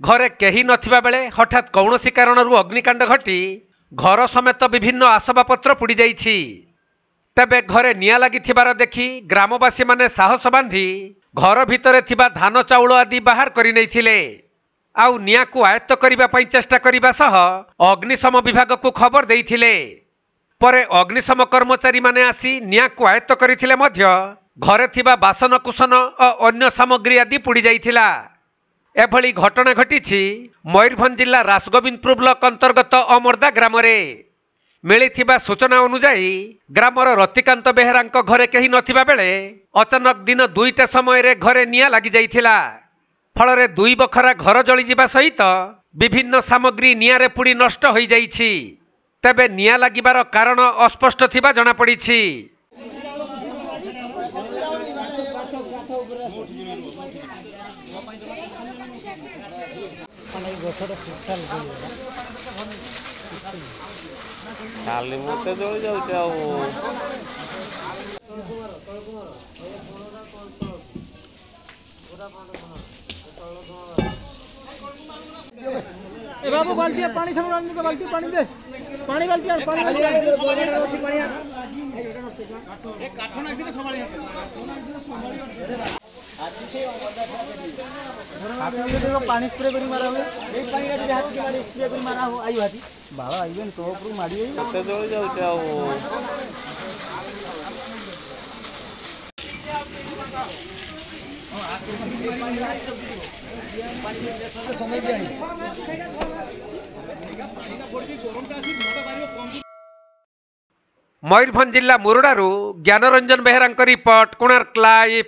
घरे कहीं नथिबा बेले हठात कौनसी कारणरू अग्निकांड घटी घर समेत विभिन्न आसबाबपत्र पुड़ी जाइछि। तेबे घरे निया लागिथिबार देखि ग्रामवासी माने साहस बांधी घर भितरे थिबा धान चाउल आदि बाहर करि नैथिले। आउ निया को आयत्त करिबा पई चेष्टा करिबा सह अग्निशम विभाग को खबर देइथिले। परे अग्निशम कर्मचारी माने आसी निया को आयत्त करिथिले मध्य घरे थिबा बासन कुसन और अन्य सामग्री आदि पुड़ी जाइथिला। एभली घटना घटिछि मयूरभंज जिला रासगोविंदपुर ब्लॉक अंतर्गत अमरदा ग्राम रे। मिलिथिबा सूचना अनुसार ग्रामर रतिकांत बेहेरांक घरे कहीं नथिबा बेले अचानक दिन 2टा समय रे घरे निया लागि जाइथिला। फलरे 2 बखरा घर जली जिबा सहित विभिन्न सामग्री नियारे पुड़ी नष्ट होई जाइछि। तेबे निया लागिबार कारण अस्पष्ट थिबा जणा पड़िछि। खाली मते जଳି ଯାଉଛି ଆଉ ए बाबू बाल्टी पानी सब आनी तो बाल्टी पानी दे पानी बाल्टी पानी अछि पानी ए काठ नाखिते संभाळी आजि से आप पानी स्प्रे करी मारा हो ए पानी का हाथ के मारी स्प्रे करी मारा हो आइयो हाथी बाबा आइबेन तो ऊपर मारी मते जଳି ଯାଉଛି ଆଉ मयूरभंज जिला मुरुडारू ज्ञानरंजन बेहेरांक रिपोर्ट कोणार्क लाइव।